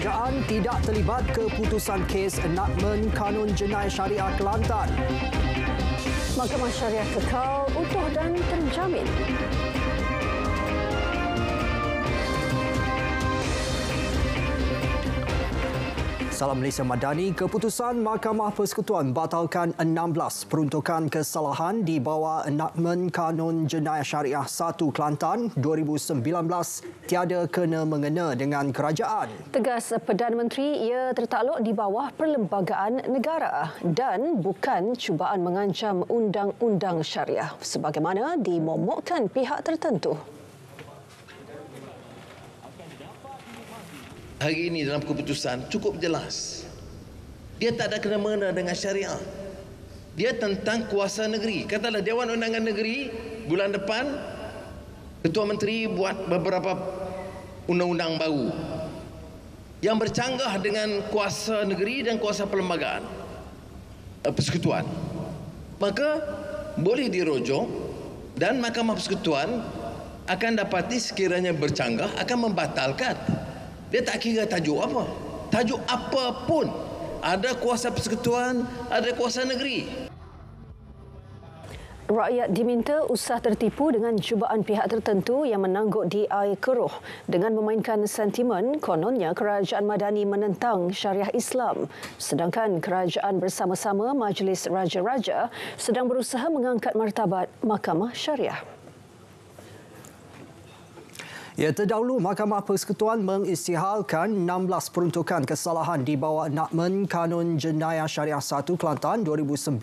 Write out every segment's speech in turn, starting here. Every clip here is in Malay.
Kerajaan tidak terlibat keputusan kes enakmen Kanun Jenayah Syariah Kelantan. Mahkamah Syariah kekal utuh dan terjamin. Salam Malaysia Madani, keputusan Mahkamah Persekutuan batalkan 16 peruntukan kesalahan di bawah enakmen Kanun Jenayah Syariah 1 Kelantan 2019 tiada kena-mengena dengan kerajaan. Tegas Perdana Menteri, ia tertakluk di bawah perlembagaan negara dan bukan cubaan mengancam undang-undang syariah sebagaimana dimomokkan pihak tertentu. Hari ini dalam keputusan cukup jelas. Dia tak ada kena-mengena dengan syariah. Dia tentang kuasa negeri. Katalah Dewan Undangan Negeri bulan depan Ketua Menteri buat beberapa undang-undang baru yang bercanggah dengan kuasa negeri dan kuasa perlembagaan persekutuan. Maka boleh dirujuk dan Mahkamah Persekutuan akan dapati sekiranya bercanggah akan membatalkan. Dia tak kira tajuk apa. Tajuk apa pun. Ada kuasa persekutuan, ada kuasa negeri. Rakyat diminta usah tertipu dengan cubaan pihak tertentu yang menangguk di air keruh dengan memainkan sentimen kononnya kerajaan Madani menentang syariah Islam, sedangkan kerajaan bersama-sama Majlis Raja-Raja sedang berusaha mengangkat martabat Mahkamah Syariah. Ya, terdahulu Mahkamah Persekutuan mengisytiharkan 16 peruntukan kesalahan di bawah enakmen Kanun Jenayah Syariah 1 Kelantan 2019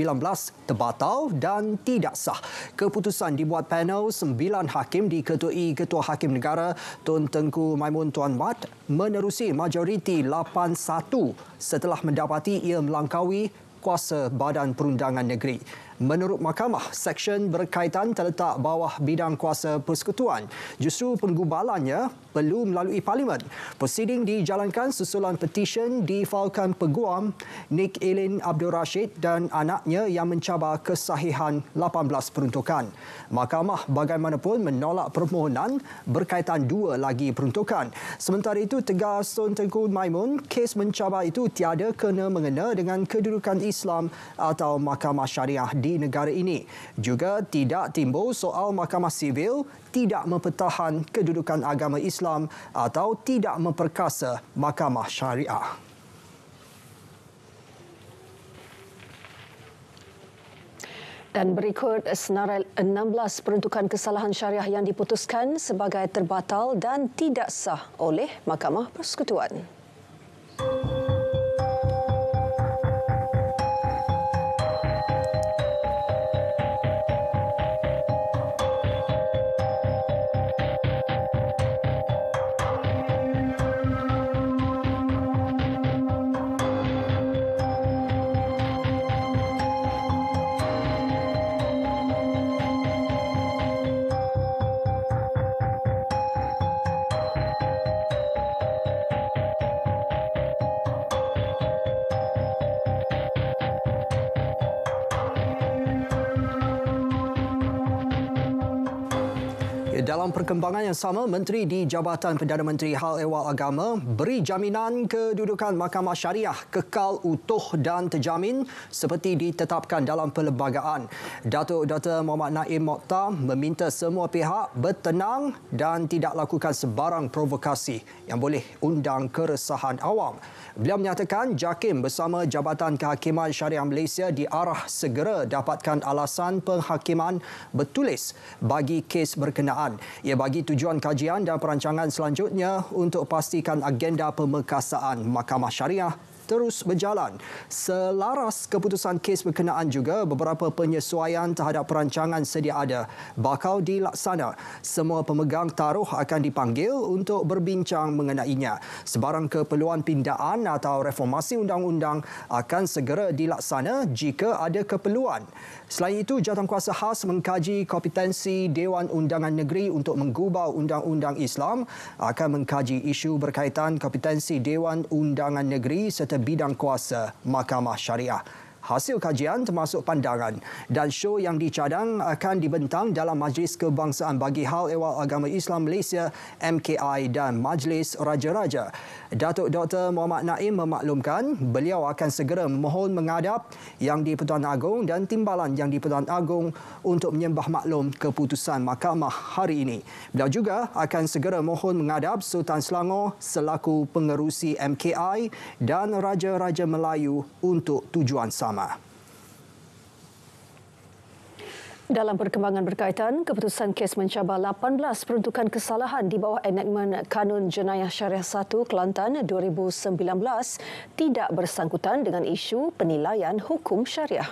terbatal dan tidak sah. Keputusan dibuat panel 9 hakim diketuai Ketua Hakim Negara Tun Tengku Maimun Tuan Mat menerusi majoriti 8-1 setelah mendapati ia melangkaui kuasa Badan Perundangan Negeri. Menurut Mahkamah, seksyen berkaitan terletak bawah bidang kuasa persekutuan. Justru penggubalannya perlu melalui Parlimen. Prosiding dijalankan susulan petisyen difailkan Peguam Nik Elin Abdul Rashid dan anaknya yang mencabar kesahihan 18 peruntukan. Mahkamah bagaimanapun menolak permohonan berkaitan 2 lagi peruntukan. Sementara itu, tegas Tun Tengku Maimun, kes mencabar itu tiada kena-mengena dengan kedudukan Islam atau Mahkamah Syariah di negara ini. Juga tidak timbul soal Mahkamah Sivil tidak mempertahan kedudukan agama Islam atau tidak memperkasa Mahkamah Syariah. Dan berikut senarai 16 peruntukan kesalahan syariah yang diputuskan sebagai terbatal dan tidak sah oleh Mahkamah Persekutuan. Dalam perkembangan yang sama, Menteri di Jabatan Perdana Menteri Hal Ehwal Agama beri jaminan kedudukan Mahkamah Syariah kekal utuh dan terjamin seperti ditetapkan dalam perlembagaan. Datuk Dr. Muhammad Naim Mokhtar meminta semua pihak bertenang dan tidak lakukan sebarang provokasi yang boleh undang keresahan awam. Beliau menyatakan JAKIM bersama Jabatan Kehakiman Syariah Malaysia diarah segera dapatkan alasan penghakiman bertulis bagi kes berkenaan. Ia bagi tujuan kajian dan perancangan selanjutnya untuk pastikan agenda pemekasaan Mahkamah Syariah terus berjalan. Selaras keputusan kes berkenaan juga, beberapa penyesuaian terhadap perancangan sedia ada bakal dilaksana. Semua pemegang taruh akan dipanggil untuk berbincang mengenainya. Sebarang keperluan pindaan atau reformasi undang-undang akan segera dilaksana jika ada keperluan. Selain itu, Jawatankuasa Khas mengkaji kompetensi Dewan Undangan Negeri untuk menggubal Undang-Undang Islam, akan mengkaji isu berkaitan kompetensi Dewan Undangan Negeri serta bidang kuasa Mahkamah Syariah. hasil kajian termasuk pandangan dan show yang dicadang akan dibentang dalam Majlis Kebangsaan bagi Hal Ehwal Agama Islam Malaysia MKI dan Majlis Raja-Raja. Datuk Dr. Muhammad Naim memaklumkan beliau akan segera memohon menghadap Yang di-Pertuan Agong dan Timbalan Yang di-Pertuan Agong untuk menyembah maklum keputusan mahkamah hari ini. Beliau juga akan segera mohon menghadap Sultan Selangor selaku pengerusi MKI dan Raja-Raja Melayu untuk tujuan sama. Dalam perkembangan berkaitan, keputusan kes mencabar 18 peruntukan kesalahan di bawah enakmen Kanun Jenayah Syariah 1 Kelantan 2019 tidak bersangkutan dengan isu penilaian hukum syariah.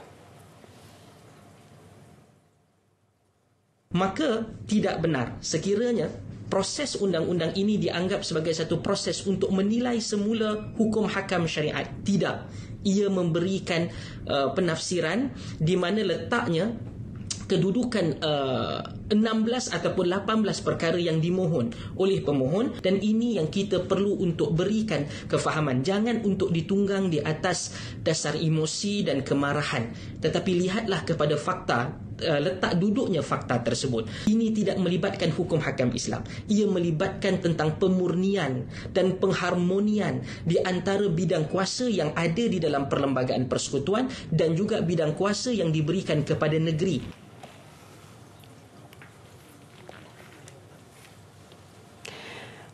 Maka tidak benar sekiranya proses undang-undang ini dianggap sebagai satu proses untuk menilai semula hukum hakam syariat. Tidak. Ia memberikan penafsiran di mana letaknya kedudukan 16 ataupun 18 perkara yang dimohon oleh pemohon, dan ini yang kita perlu untuk berikan kefahaman. Jangan untuk ditunggang di atas dasar emosi dan kemarahan, tetapi lihatlah kepada fakta, letak duduknya fakta tersebut. Ini tidak melibatkan hukum hakam Islam. Ia melibatkan tentang pemurnian dan pengharmonian di antara bidang kuasa yang ada di dalam perlembagaan persekutuan dan juga bidang kuasa yang diberikan kepada negeri.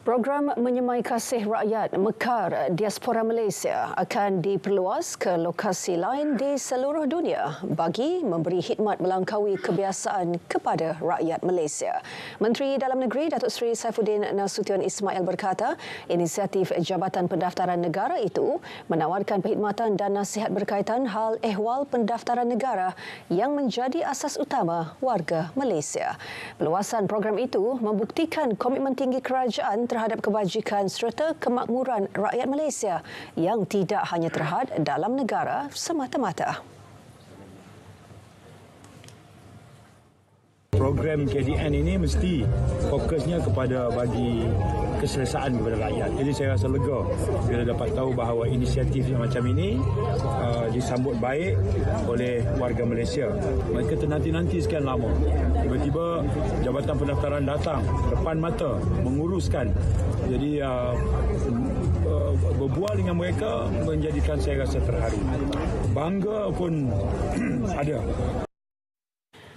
Program Menyemai Kasih Rakyat Mekar Diaspora Malaysia akan diperluas ke lokasi lain di seluruh dunia bagi memberi khidmat melangkaui kebiasaan kepada rakyat Malaysia. Menteri Dalam Negeri Datuk Seri Saifuddin Nasution Ismail berkata, inisiatif Jabatan Pendaftaran Negara itu menawarkan perkhidmatan dan nasihat berkaitan hal ehwal pendaftaran negara yang menjadi asas utama warga Malaysia. Perluasan program itu membuktikan komitmen tinggi kerajaan terhadap kebajikan serta kemakmuran rakyat Malaysia yang tidak hanya terhad dalam negara semata-mata. Program KDN ini mesti fokusnya kepada bagi keselesaan kepada rakyat. Jadi saya rasa lega bila dapat tahu bahawa inisiatif yang macam ini disambut baik oleh warga Malaysia. Mereka ternanti-nanti sekian lama. Tiba-tiba Jabatan Pendaftaran datang depan mata menguruskan. Jadi berbual dengan mereka menjadikan saya rasa terharu. Bangga pun ada.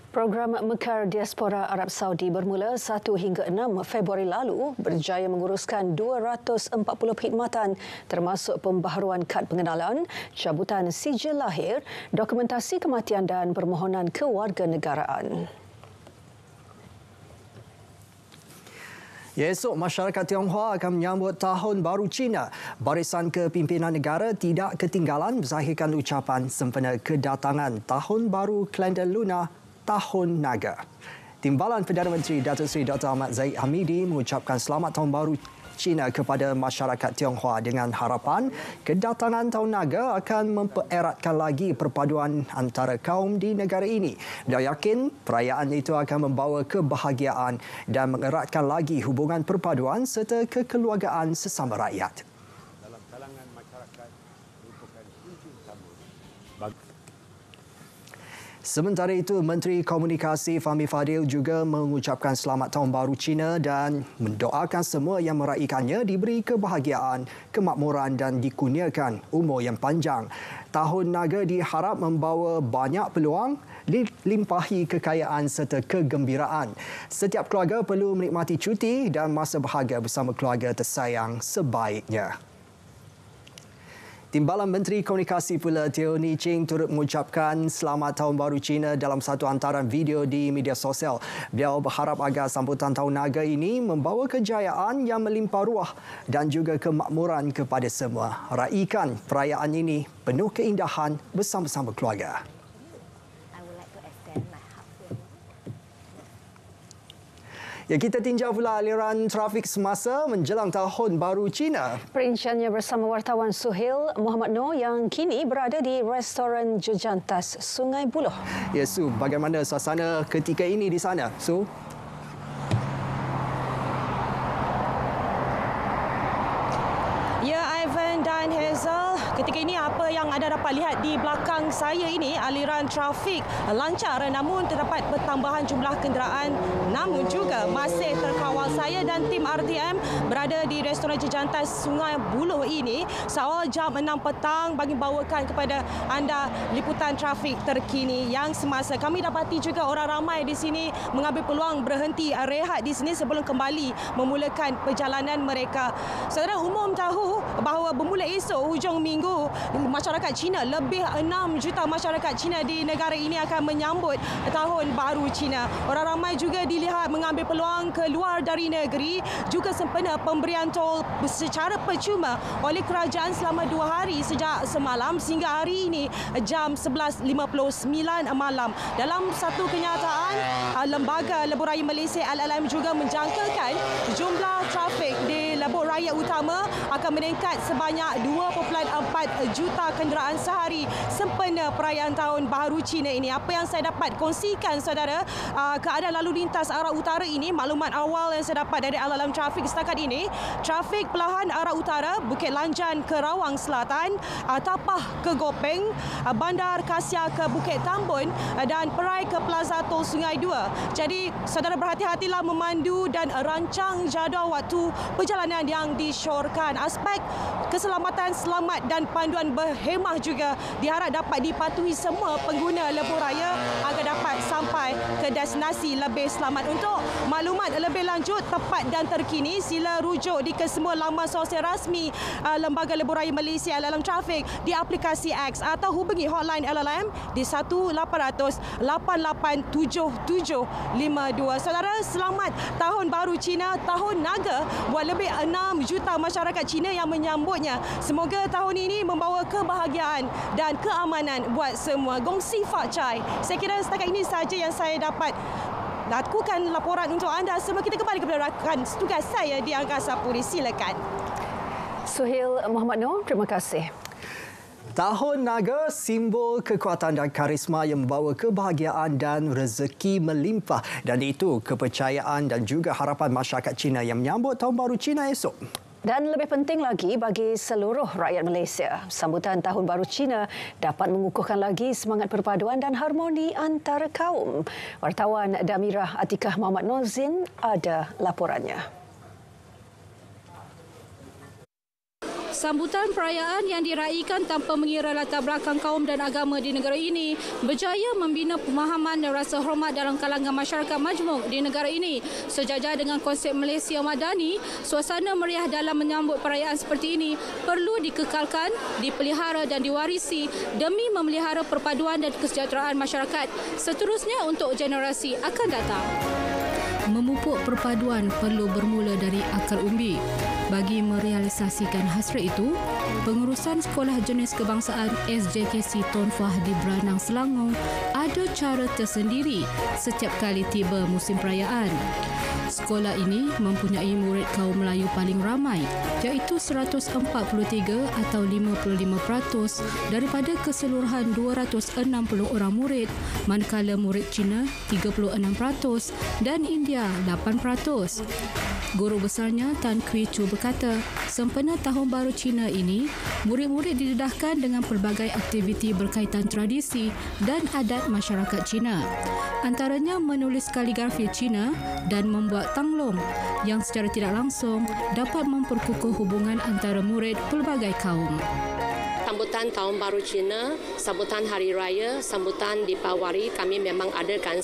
Program Mekar Diaspora Arab Saudi bermula 1 hingga 6 Februari lalu berjaya menguruskan 240 perkhidmatan termasuk pembaharuan kad pengenalan, cabutan sijil lahir, dokumentasi kematian dan permohonan kewarganegaraan. Esok, masyarakat Tionghoa akan menyambut Tahun Baru Cina. Barisan Kepimpinan Negara tidak ketinggalan menzahirkan ucapan sempena kedatangan Tahun Baru Kalender Lunar Tahun Naga. Timbalan Perdana Menteri Datuk Seri Dr. Ahmad Zahid Hamidi mengucapkan selamat Tahun Baru Cina kepada masyarakat Tionghoa dengan harapan kedatangan Tahun Naga akan mempereratkan lagi perpaduan antara kaum di negara ini. Beliau yakin perayaan itu akan membawa kebahagiaan dan mengeratkan lagi hubungan perpaduan serta kekeluargaan sesama rakyat. Dalam kalangan masyarakat merupakan kunci utama. Sementara itu, Menteri Komunikasi Fahmi Fadil juga mengucapkan selamat Tahun Baru Cina dan mendoakan semua yang meraihkannya diberi kebahagiaan, kemakmuran dan dikurniakan umur yang panjang. Tahun Naga diharap membawa banyak peluang, limpahi kekayaan serta kegembiraan. Setiap keluarga perlu menikmati cuti dan masa berharga bersama keluarga tersayang sebaiknya. Timbalan Menteri Komunikasi pula Teo Ni Ching turut mengucapkan selamat Tahun Baru Cina dalam satu hantaran video di media sosial. Beliau berharap agar sambutan Tahun Naga ini membawa kejayaan yang melimpah ruah dan juga kemakmuran kepada semua. Raikan perayaan ini penuh keindahan bersama-sama keluarga. Ya, kita tinjau pula aliran trafik semasa menjelang Tahun Baru Cina. Perinciannya bersama wartawan Suhail Muhammad Noor yang kini berada di restoran Jejantas Sungai Buloh. Ya, Su, bagaimana suasana ketika ini di sana, Su? Ya, Ivan dan Hazel, Ketika ini apa yang anda dapat lihat di belakang saya ini, aliran trafik lancar namun terdapat pertambahan jumlah kenderaan namun juga masih terkawal. Saya dan tim RTM berada di restoran jejantas Sungai Buloh ini seawal jam 6 petang bagi bawakan kepada anda liputan trafik terkini yang semasa. Kami dapati juga orang ramai di sini mengambil peluang berhenti rehat di sini sebelum kembali memulakan perjalanan mereka. Saudara, umum tahu bahawa bermula esok hujung minggu masyarakat Cina, lebih 6 juta masyarakat Cina di negara ini akan menyambut tahun baru Cina. Orang ramai juga dilihat mengambil peluang keluar dari negeri, juga sempena pemberian tol secara percuma oleh kerajaan selama 2 hari sejak semalam sehingga hari ini jam 11.59 malam. Dalam satu kenyataan, Lembaga Lebuh Raya Malaysia LLM juga menjangkakan jumlah trafik di Lebuh Raya Utama akan meningkat sebanyak 2.4 juta kenderaan sehari sempena perayaan Tahun Baharu Cina ini. Apa yang saya dapat kongsikan, saudara, keadaan lalu lintas arah utara ini, maklumat awal yang saya dapat dari alam trafik setakat ini, trafik pelahan arah utara Bukit Lanjan ke Rawang Selatan, Tapah ke Gopeng, Bandar Kasia ke Bukit Tambun dan Perai ke Plaza Tol Sungai Dua. Jadi, saudara berhati-hatilah memandu dan rancang jadual waktu perjalanan yang disyorkan. Aspek keselamatan, selamat dan panduan berhemah juga diharap dapat dipatuhi semua pengguna lebuh raya agar dapat sampai ke destinasi lebih selamat. Untuk maklumat lebih lanjut, tepat dan terkini, sila rujuk di kesemua laman sosial rasmi Lembaga Lebuh Raya Malaysia LLM Trafik di aplikasi X atau hubungi hotline LLM di 1-800-887752. Saudara, selamat Tahun Baru Cina, Tahun Naga buat lebih 6 juta masyarakat Cina yang menyambutnya. Semoga tahun ini membawa kebahagiaan dan keamanan buat semua. Gongsi Fak Chai. Saya kira setakat ini sahaja yang saya dapat lakukan laporan untuk anda. Semua kita kembali kepada rakan tugas saya di Angkasa Puri. Silakan. Suhail Muhammad Noor, terima kasih. Tahun Naga, simbol kekuatan dan karisma yang membawa kebahagiaan dan rezeki melimpah. Dan itu kepercayaan dan juga harapan masyarakat Cina yang menyambut Tahun Baru Cina esok. Dan lebih penting lagi bagi seluruh rakyat Malaysia, sambutan Tahun Baru Cina dapat mengukuhkan lagi semangat perpaduan dan harmoni antara kaum. Wartawan Damirah Atikah Muhammad Nozin ada laporannya. Sambutan perayaan yang diraikan tanpa mengira latar belakang kaum dan agama di negara ini berjaya membina pemahaman dan rasa hormat dalam kalangan masyarakat majmuk di negara ini. Sejajar dengan konsep Malaysia Madani, suasana meriah dalam menyambut perayaan seperti ini perlu dikekalkan, dipelihara dan diwarisi demi memelihara perpaduan dan kesejahteraan masyarakat seterusnya untuk generasi akan datang. Memupuk perpaduan perlu bermula dari akar umbi. Bagi merealisasikan hasrat itu, pengurusan Sekolah Jenis Kebangsaan SJKC Tun Fah di Branang, Selangor ada cara tersendiri setiap kali tiba musim perayaan. Sekolah ini mempunyai murid kaum Melayu paling ramai, iaitu 143 atau 55% daripada keseluruhan 260 orang murid, manakala murid Cina 36% dan India 8%. Guru besarnya Tan Kwi Chu berkata, sempena Tahun Baru Cina ini, murid-murid didedahkan dengan pelbagai aktiviti berkaitan tradisi dan adat masyarakat Cina. Antaranya menulis kaligrafi Cina dan membuat tanglong yang secara tidak langsung dapat memperkukuh hubungan antara murid pelbagai kaum. Sambutan Tahun Baru Cina, sambutan Hari Raya, sambutan Deepawali kami memang adakan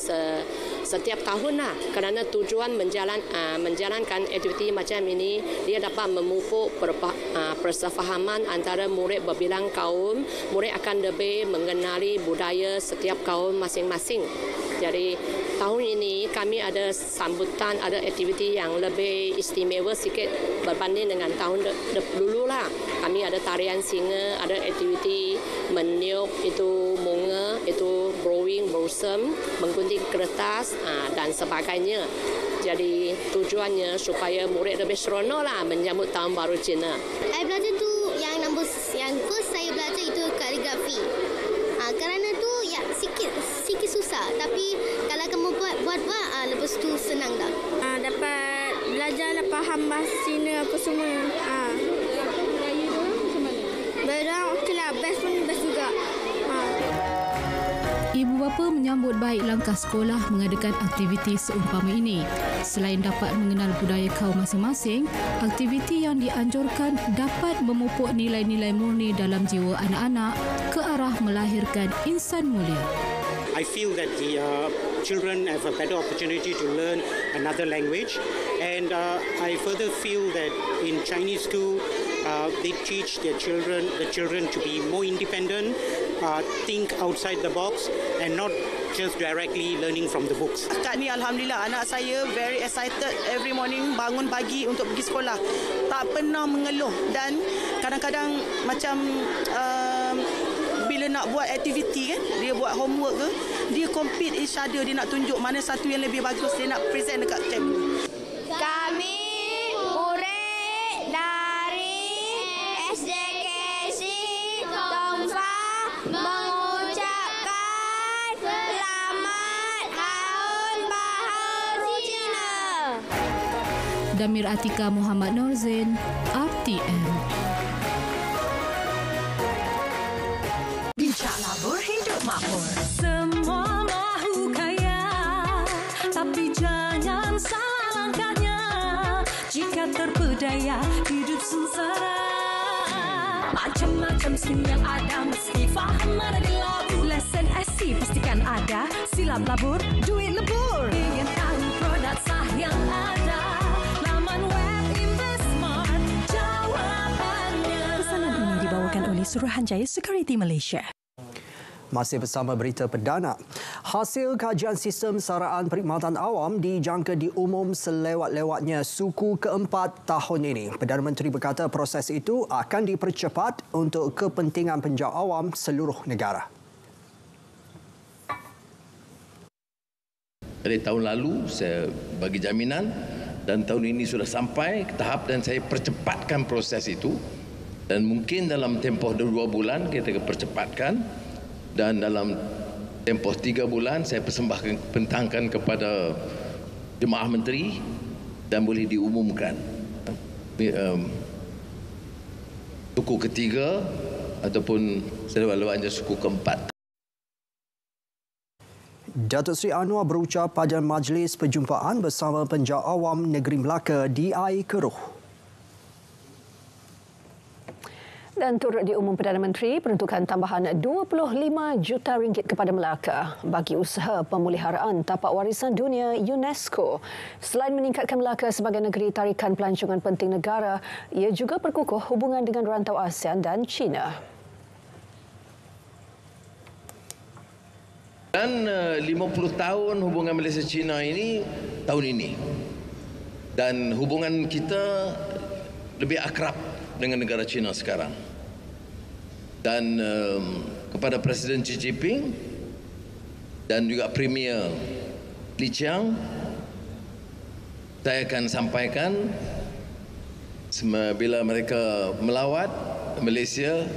setiap tahun lah, kerana tujuan menjalankan aktiviti macam ini dia dapat memupuk persefahaman antara murid berbilang kaum. Murid akan lebih mengenali budaya setiap kaum masing-masing. Jadi tahun ini kami ada sambutan, ada aktiviti yang lebih istimewa sikit berbanding dengan tahun dulu lah. Kami ada tarian singa, ada aktiviti meniup itu bunga, itu brewing, blossom, menggunting kertas dan sebagainya. Jadi tujuannya supaya murid lebih seronok lah menyambut Tahun Baru Cina. Saya belajar tu yang first saya belajar itu kaligrafi. Kerana tu ya sikit susah, tapi kalau kamu buat lepas tu senang dah. Dapat belajar faham bahasa Cina apa semua. Barang okeylah, best pun best juga. Ibu bapa menyambut baik langkah sekolah mengadakan aktiviti seumpama ini. Selain dapat mengenal budaya kaum masing-masing, aktiviti yang dianjurkan dapat memupuk nilai-nilai murni dalam jiwa anak-anak ke arah melahirkan insan mulia. I feel that the children have a better opportunity to learn another language, and I further feel that in Chinese school, they teach the children to be more independent, think outside the box, and not just directly learning from the books. Setakat ni Alhamdulillah anak saya very excited every morning bangun pagi untuk pergi sekolah. Tak pernah mengeluh dan kadang-kadang macam bila nak buat aktiviti kan, dia buat homework ke, dia compete each other, dia nak tunjuk mana satu yang lebih bagus, dia nak present dekat cikgu. Kami murid dari SDKC Tongfa mengucapkan selamat Tahun Baharu Cina. Damir Atika Muhammad Norzin, RTM. Bijak labur hidup makmur. Semua mahu kaya, tapi jangan salah langkahnya. Jika terpedaya hidup sengsara, macam-macam skill yang ada mesti faham mana gelabur. Lesen SC pastikan ada, silap labur, duit lebur. Ingin tahu produk sah yang ada, laman web Investmart jawapannya. Pesanan ini dibawakan oleh Suruhanjaya Security Malaysia. Masih bersama berita perdana. Hasil kajian sistem saraan perkhidmatan awam dijangka diumum selewat-lewatnya suku keempat tahun ini. Perdana Menteri berkata proses itu akan dipercepat untuk kepentingan penjawat awam seluruh negara. Dari tahun lalu saya bagi jaminan dan tahun ini sudah sampai ke tahap dan saya percepatkan proses itu, dan mungkin dalam tempoh 2 bulan kita percepatkan. Dan dalam tempoh 3 bulan saya bentangkan kepada Jemaah Menteri dan boleh diumumkan suku ketiga ataupun selewat-lewatnya suku keempat. Datuk Seri Anwar berucap pada majlis perjumpaan bersama penjawat awam negeri Melaka di Air Keroh. Dan turut diumum Perdana Menteri peruntukan tambahan RM25 juta kepada Melaka bagi usaha pemeliharaan tapak warisan dunia UNESCO. Selain meningkatkan Melaka sebagai negeri tarikan pelancongan penting negara, ia juga perkukuh hubungan dengan rantau ASEAN dan China. Dan 50 tahun hubungan Malaysia-China ini tahun ini. Dan hubungan kita lebih akrab dengan negara China sekarang. Dan kepada Presiden Xi Jinping dan juga Premier Li Qiang, saya akan sampaikan bila mereka melawat Malaysia,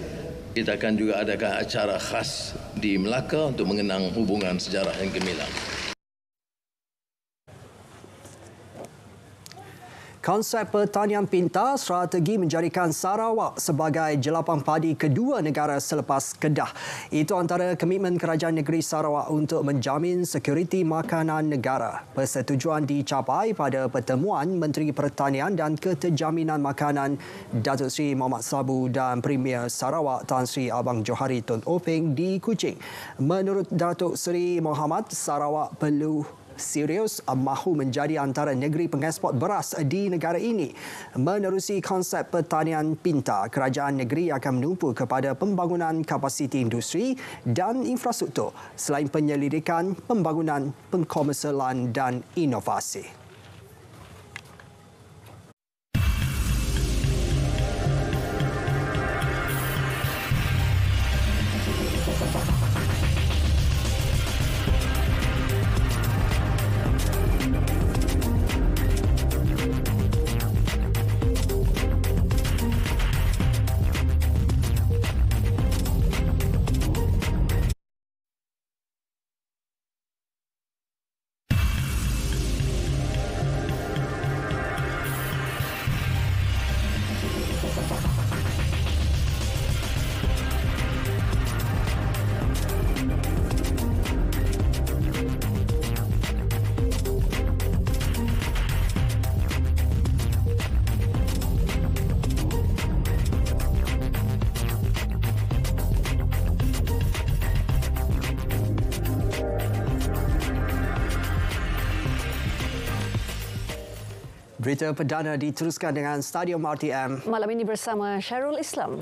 kita akan juga adakan acara khas di Melaka untuk mengenang hubungan sejarah yang gemilang. Konsep pertanian pintar strategi menjadikan Sarawak sebagai jelapang padi kedua negara selepas Kedah. Itu antara komitmen Kerajaan Negeri Sarawak untuk menjamin sekuriti makanan negara. Persetujuan dicapai pada pertemuan Menteri Pertanian dan Keterjaminan Makanan Datuk Seri Mohamad Sabu dan Premier Sarawak Tan Sri Abang Johari Tun Openg di Kuching. Menurut Datuk Seri Mohamad, Sarawak perlu serius mahu menjadi antara negeri pengeksport beras di negara ini. Menerusi konsep pertanian pintar, kerajaan negeri akan menumpu kepada pembangunan kapasiti industri dan infrastruktur selain penyelidikan, pembangunan, pengkomersialan dan inovasi. Berita perdana diteruskan dengan Stadium RTM. Malam ini bersama Syarul Islam.